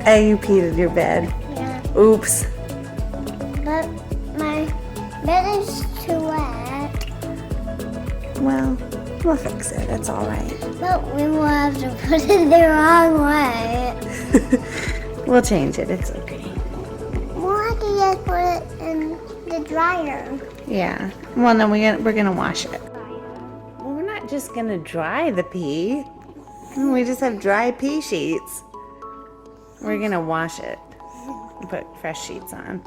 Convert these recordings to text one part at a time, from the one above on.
You peed in your bed. Yeah. Oops. But my bed is too wet. Well, we'll fix it. It's all right. But we will have to put it the wrong way. We'll change it. It's okay. We'll have to just put it in the dryer. Yeah. Well, no, we're gonna wash it. Well, we're not just gonna dry the pee. We just have dry pee sheets. We're gonna wash it and put fresh sheets on.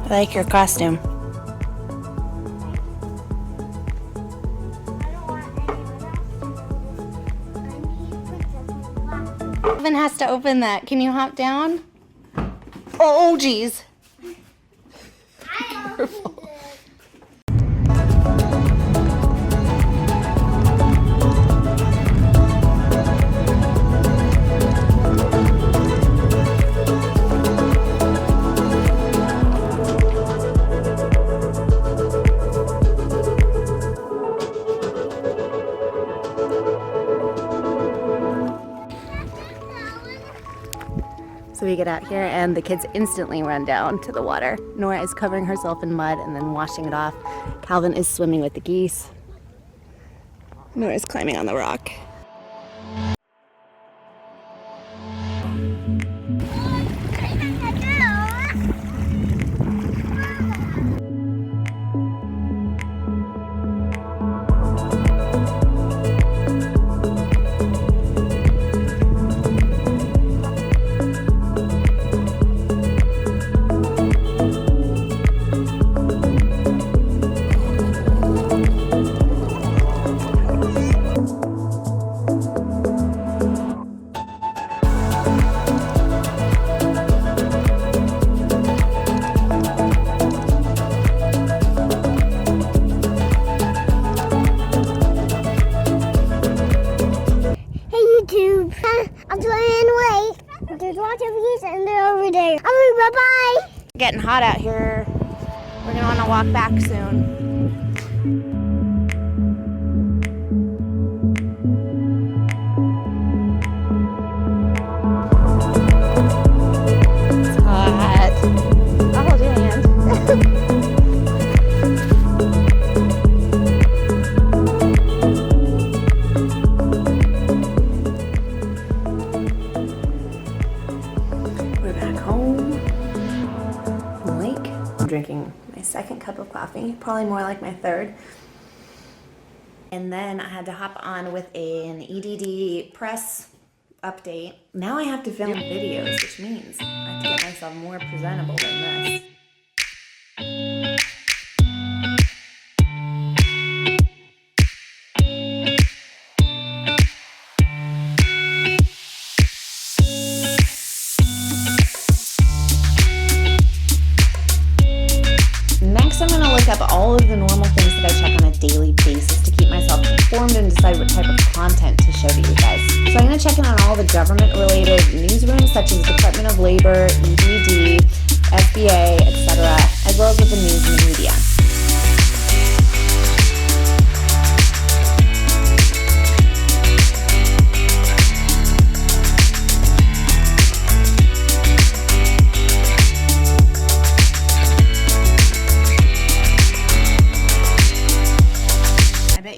I like your costume. Evan has to open that. Can you hop down? Oh, geez. Careful. So we get out here and the kids instantly run down to the water. Nora is covering herself in mud and then washing it off. Calvin is swimming with the geese. Nora is climbing on the rock. And they're over there. Bye-bye. Getting hot out here. We're gonna wanna walk back soon. It's hot. I'll hold your hand. Drinking my second cup of coffee, probably more like my third. And then I had to hop on with an EDD press update. Now I have to film videos, which means I have to get myself more presentable than this. I'm going to look up all of the normal things that I check on a daily basis to keep myself informed and decide what type of content to show to you guys. So I'm going to check in on all the government-related newsrooms such as Department of Labor, EDD, FBA, etc., as well as with the news and the media.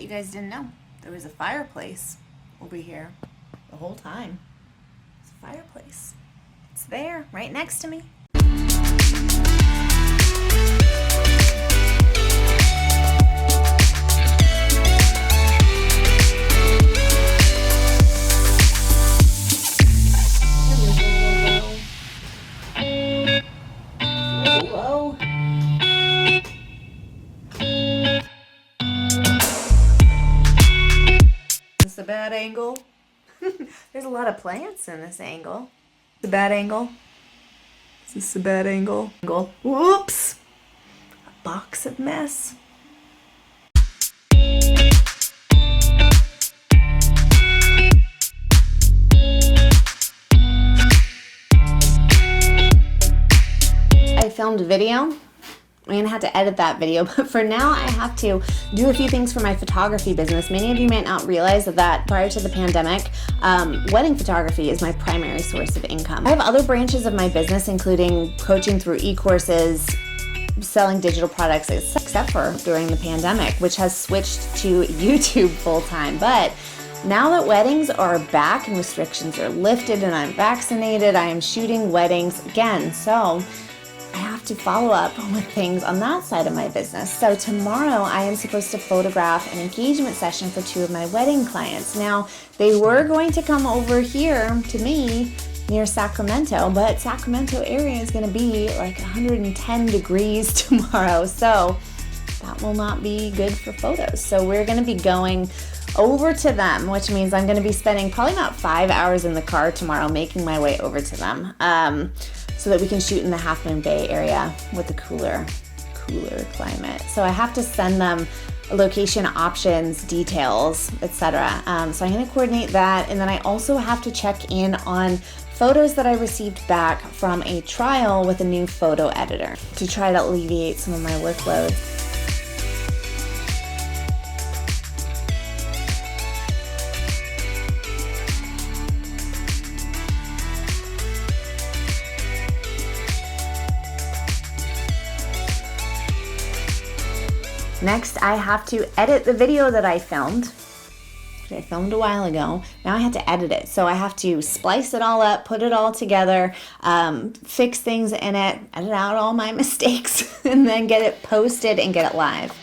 You guys didn't know there was a fireplace over here the whole time. It's a fireplace. It's there right next to me. Whoa. Is this a bad angle? There's a lot of plants in this angle. It's a bad angle. Is this a bad angle? Whoops! A box of mess. I filmed a video I'm gonna have to edit that video, but for now I have to do a few things for my photography business. Many of you might not realize that prior to the pandemic, wedding photography is my primary source of income. I have other branches of my business, including coaching through e-courses, selling digital products, except for during the pandemic, which has switched to YouTube full-time. But now that weddings are back and restrictions are lifted and I'm vaccinated, I am shooting weddings again. So I have to follow up with things on that side of my business. So tomorrow I am supposed to photograph an engagement session for 2 of my wedding clients. Now, they were going to come over here to me near Sacramento, but Sacramento area is going to be like 110 degrees tomorrow. So that will not be good for photos. So we're going to be going over to them, which means I'm going to be spending probably about 5 hours in the car tomorrow making my way over to them. So that we can shoot in the Half Moon Bay area with the cooler climate. So I have to send them location options, details, etc. So I'm going to coordinate that, and then I also have to check in on photos that I received back from a trial with a new photo editor to try to alleviate some of my workload. Next, I have to edit the video that I filmed, which I filmed a while ago. Now I have to edit it. So I have to splice it all up, put it all together, fix things in it, edit out all my mistakes, and then get it posted and get it live.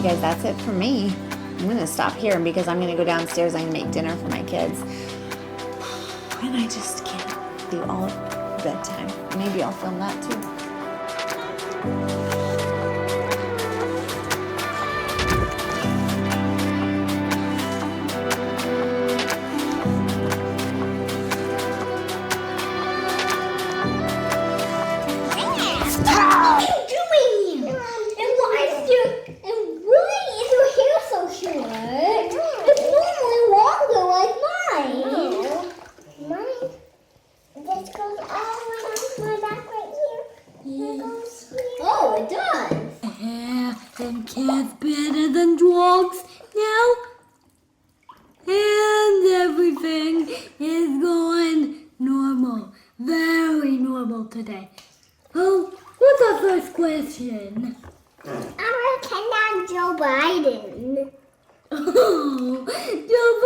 Guys, that's it for me. I'm gonna stop here because I'm gonna go downstairs. I'm gonna make dinner for my kids, and I just can't do all of bedtime. Maybe I'll film that too. And cats better than dogs now, and everything is going normal, very normal today. Oh, what's our first question? Can I Joe Biden? Oh, Joe